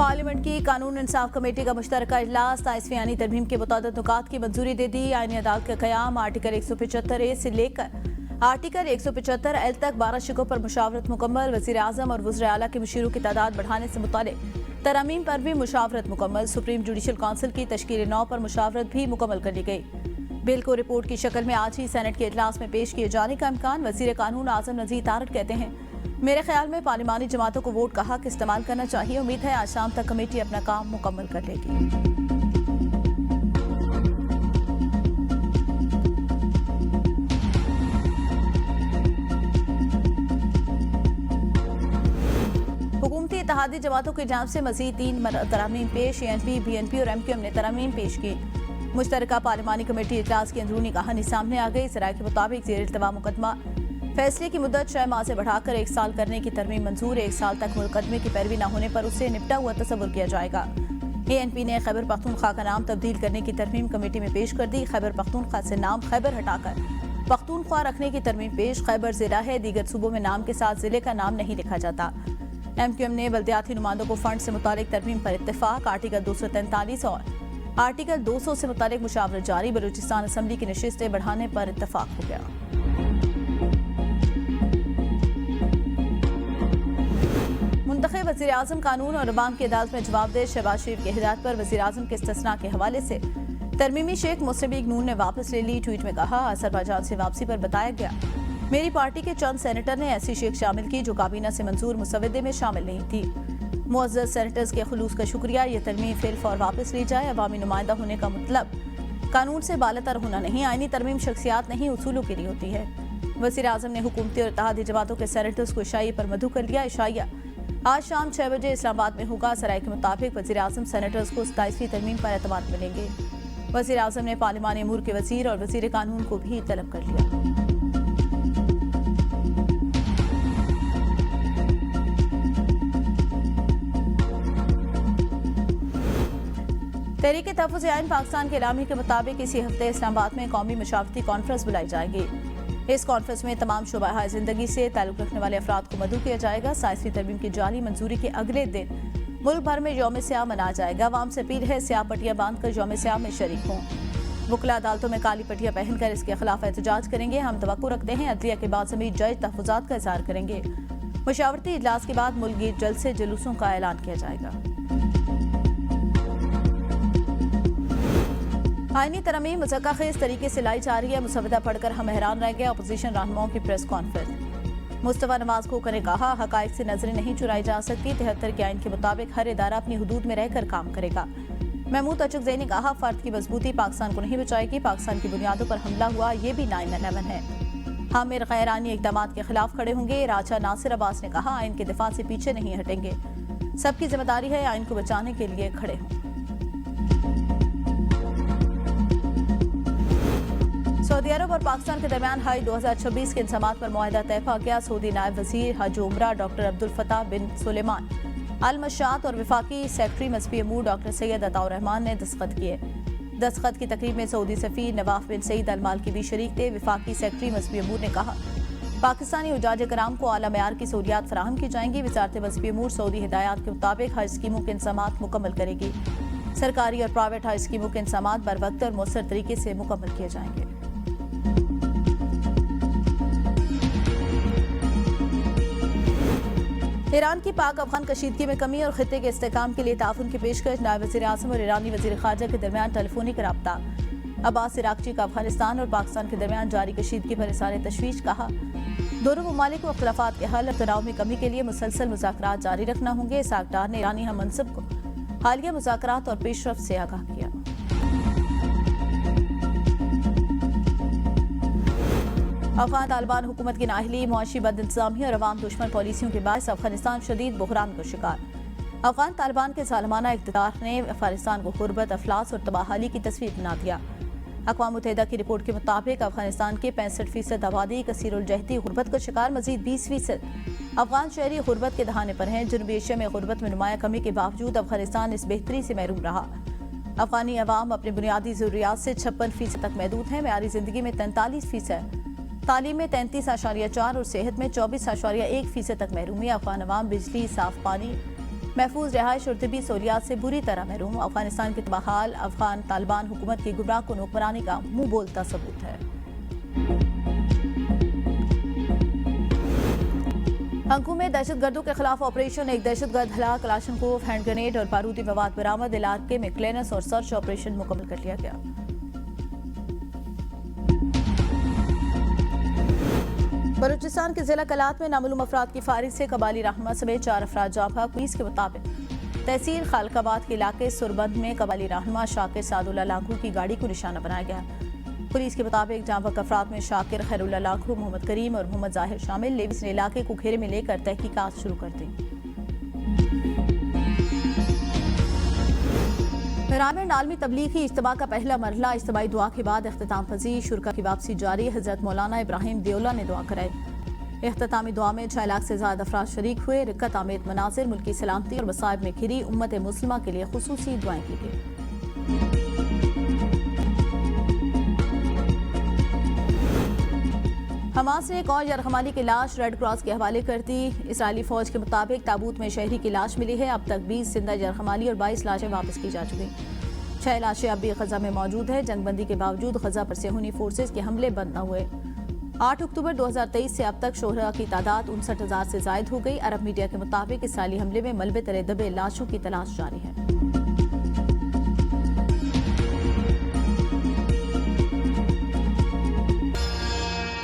Parliament की कानून इंसाफ committee का मुश्तरका इजलास 27वीं आईनी तरमीम के मुताबिक नुकात की मंजूरी दे दी। आईनी अदालत का क़याम आर्टिकल 175A से लेकर आर्टिकल 175L तक 12 शिकों पर मुशावरत मुकम्मल। वज़ीर आज़म और वज़ीर आला के मुशीरों की तादाद बढ़ाने से मुताल्लिक़ तरमीम पर भी मुशावरत मुकम्मल। सुप्रीम जुडिशल काउंसिल की तश्कील 9 पर मुशावरत भी मुकम्मल कर ली गई। बिल को रिपोर्ट की शक्ल में आज ही सेनेट के इजलास में पेश किए जाने का इम्कान। वज़ीर कानून आज़म नज़ीर तारड़ कहते हैं, मेरे ख्याल में पार्लिमानी जमातों को वोट का हक इस्तेमाल करना चाहिए। उम्मीद है आज शाम तक कमेटी अपना काम मुकम्मल कर लेगी। हुकूमती इत्तेहादी जमातों की जानिब से मज़ीद 3 तरमीम पेश। ANP, BNP और MQM ने तरमीम पेश की। मुश्तरका पार्लिमानी कमेटी इजलास की अंदरूनी कहानी सामने आ गई। ज़राए के मुताबिक ज़ेर इल्तवा मुकदमा फैसले की मुद्दत 6 माह से बढ़ाकर 1 साल करने की तरमीम मंजूर। 1 साल तक मुकदमे की पैरवी न होने पर उससे निपटा हुआ तस्वुर किया जाएगा। ANP ने खैबर पख्तूनख्वा का नाम तब्दील करने की तरमीम कमेटी में पेश कर दी। खैबर पख्तूनख्वा से नाम खैबर हटाकर पख्तूनख्वा रखने की तरमीम पेश। खैबर जिला है, दीगर सूबों में नाम के साथ जिले का नाम नहीं लिखा जाता। MQM ने बल्दियाती नुमाइंदों को फंड से मुतालिक तरमीम पर इत्तेफाक। आर्टिकल 243 और आर्टिकल 200 से मुतालिक मुशावरत जारी। बलूचिस्तान असम्बली की नशिस्तें बढ़ाने पर इत्तेफाक हो गया। मुंतखब वज़ीर आज़म कानून और अवाम की अदालत में जवाबदेह। शहबाज शरीफ की हिदायत पर वज़ीर आज़म के इस्तिस्ना के हवाले से तरमीमी शेख मुस्लिम लीग नून ने वापस ले ली। ट्वीट में कहा, अज़रबैजान से वापसी पर बताया गया, मेरी पार्टी के चंद सेनेटर ने ऐसी शेख शामिल की जो काबीना से मंजूर मुसवदे में शामिल नहीं थी। मुअज़्ज़ज़ सेनेटर्स के खुलूस का शुक्रिया। ये तरमीम फिल फौर वापस ली जाए। अवामी नुमाइंदा होने का मतलब कानून से बालातर होना नहीं। आईनी तरमीम शख्सियात नहीं, उसूलों के लिए होती है। वज़ीर आज़म ने हुकूमती और इत्तेहादी जमातों के सेनेटर्स को इशाइये पर मदऊ कर लिया। इशाइया आज शाम 6 बजे इस्लामाबाद में होगा। सराय के मुताबिक वज़ीर आज़म सेनेटर्स को 27वीं तरमीम पर एतमाद मिलेंगे। वज़ीर आज़म ने पार्लिमानी अमूर के वज़ीर और वज़ीर कानून को भी तलब कर लिया। तहरीक तहफ़्फ़ुज़ आइन पाकिस्तान के इलामी के मुताबिक इसी हफ्ते इस्लामाबाद में कौमी मशावरती कॉन्फ्रेंस बुलाई जाएगी। इस कॉन्फ्रेंस में तमाम शुबाहाए ज़िंदगी से ताल्लुक़ रखने वाले अफराद को मदऊ किया जाएगा। 27वीं तरमीम की जाली मंजूरी के अगले दिन मुल्क भर में यौम स्याह मनाया जाएगा। अवाम से अपील है स्याह पट्टियाँ बांध कर यौम स्याह में शरीक हों। वकला अदालतों में काली पट्टियाँ पहनकर इसके खिलाफ एहतजाज करेंगे। हम तवक्को रखते हैं अदलिया के बाद समेत जज तहफ़्फ़ुज़ात का इज़हार करेंगे। मशावरती इजलास के बाद मुल्क गीर जल्द से जुलूसों का ऐलान किया जाएगा। आईनी तरमीम मुज़क्का-ख़ेज़ तरीके से लाई जा रही है। मुसवदा पढ़कर हम हैरान रह गए। अपोजिशन रहनुमाओं की प्रेस कॉन्फ्रेंस। मुस्तफ़ा नवाज खोखर ने कहा, हक़ाइक़ से नजरें नहीं चुराई जा सकती। 73 के आइन के मुताबिक हर इदारा अपनी हुदूद में रहकर काम करेगा। महमूद अचकज़ई ने कहा, फ़र्द की मजबूती पाकिस्तान को नहीं बचाएगी। पाकिस्तान की बुनियादों पर हमला हुआ, ये भी 9/11 है। हम गैरानी इक़दामात के खिलाफ खड़े होंगे। राजा नासिर अब्बास ने कहा, आइन के दिफा से पीछे नहीं हटेंगे। सबकी जिम्मेदारी है आइन को बचाने के लिए खड़े हों। सऊदी अरब और पाकिस्तान के दरमियान हाई 2026 के इंतज़ामात पर मुआहिदा तय पा गया। सऊदी नायब वज़ीर हज उम्रा डॉक्टर अब्दुल फताह बिन सुलेमान अल मशात और वफाकी सेक्रेटरी मजहबी अमूर डॉक्टर सैयद अताउर रहमान ने दस्तखत किए। दस्तखत की तकरीब में सऊदी सफ़ीर नवाफ बिन सईद अल मालकी भी शरीक थे। वफाकी सेक्रेटरी मजहबी अमूर ने कहा, पाकिस्तानी हुज्जाज कराम को आला मयार की सहूलियात फराहम की जाएंगी। वज़ारत मजहबी अमूर सऊदी हिदायत के मुताबिक हज स्कीमों के इंतज़ामात मुकम्मल करेगी। सरकारी और प्राइवेट हज स्कीमों के इंतज़ामात बर वक्त और मौसर तरीके से मुकम्मल किए जाएंगे। ईरान की पाक अफगान कशीदगी में कमी और खित्ते के इस्तेहकाम के लिए ताउन की पेशकश। नायब वज़ीर आज़म और ईरानी वज़ीर ख़ारजा के दरमियान टेलीफोनिक रब्ता। अब्बास इराक़ची का अफगानिस्तान और पाकिस्तान के दरमियान जारी कशीदगी पर इज़हार तशवीश। कहा, दोनों ममालिक को अख्तिलाफ़ात के हल और तनाव में कमी के लिए मुसलसल मुज़ाकरात जारी रखना होंगे। इसाक डार ने ईरानी हम मनसब को हालिया मुज़ाकरात और पेशरफ्त से आगाह किया। अफगान तालिबान हुकूमत की नाअहली, मुआशी बदइंतज़ामी और अवाम दुश्मन पॉलिसियों के बायस अफगानिस्तान शदीद बहरान का शिकार। अफगान तालिबान के ज़ालिमाना इक़्तिदार ने अफगानिस्तान को गुर्बत, अफलास और तबाहाली की तस्वीर बना दिया। अक़वाम मुत्तहिदा की रिपोर्ट के मुताबिक अफगानिस्तान के 65% आबादी कसीरुल-जहती गुर्बत का शिकार। मजीद 20% अफगान शहरी गुर्बत के दहाने पर हैं। जनूबी एशिया में गुर्बत में नुमाया कमी के बावजूद अफगानिस्तान इस बेहतरी से महरूम रहा। अफगानी अवाम अपने बुनियादी ज़रूरियात से 56% तक महदूद हैं। मेयारी ज़िंदगी में 43%, तालीम में 33.4 और सेहत में 24.1% तक महरूमी। अफगान अवाम बिजली, साफ पानी महफूज रिहाइश और तिबी सहूलियात से बुरी तरह महरूम। अफगानिस्तान की बहाल अफगान तालिबान हुकूमत की गुमराह को हुक्मरानी का मुंह बोलता सबूत है। हंगू में दहशतगर्दों के खिलाफ ऑपरेशन, एक दहशतगर्द हलाक, कलाशनकोव, हैंड ग्रेनेड और बारूदी मवाद बरामद। इलाके में क्लीनेस और सर्च ऑपरेशन मुकम्मल कर लिया गया। बलूचिस्तान के जिला कलात में नामालूम अफराद की फायरिंग से कबाली रहनुमा समेत 4 अफराद जाँ बहक। पुलिस के मुताबिक तहसील खालकाबाद के इलाके सुरबंद में कबाली रहनुमा शाकिर सादुल्ला लाखू की गाड़ी को निशाना बनाया गया। पुलिस के मुताबिक जाँ बहक अफराद में शाकिर, खैरुल्ला लाखू, मोहम्मद करीम और मोहम्मद जाहिर शामिल। लेविस ने इलाके को घेरे में लेकर तहकीकात शुरू कर दी। ईरान में आलमी तबलीगी इज्तिमा का पहला मरहला, इज्तिमाई दुआ के बाद इख्तिताम पजीर, शुरका की वापसी जारी। हजरत मौलाना इब्राहिम देओला ने दुआ कराई। इख्तितामी दुआ में 6 लाख से ज्यादा अफराद शरीक हुए। रिक्कत आमेद मनाजिर, मुल्की सलामती और मसाइब में घिरी उम्मत मुस्लिमा के लिए खुसूसी दुआएं की गई। हमास ने एक और यरगमाली की लाश रेड क्रॉस के हवाले कर दी। इसराइली फौज के मुताबिक ताबूत में शहरी की लाश मिली है। अब तक 20 जिंदा यरगमाली और 22 लाशें वापस की जा चुकी। 6 लाशें अब भी गजा में मौजूद है। जंगबंदी के बावजूद गजा पर सेहूनी फोर्सेज के हमले बंद न हुए। 8 अक्टूबर 2023 से अब तक शोहरा की तादाद 59,000 से जायद हो गई। अरब मीडिया के मुताबिक इसराइली हमले में मलबे तले दबे लाशों की तलाश जारी है।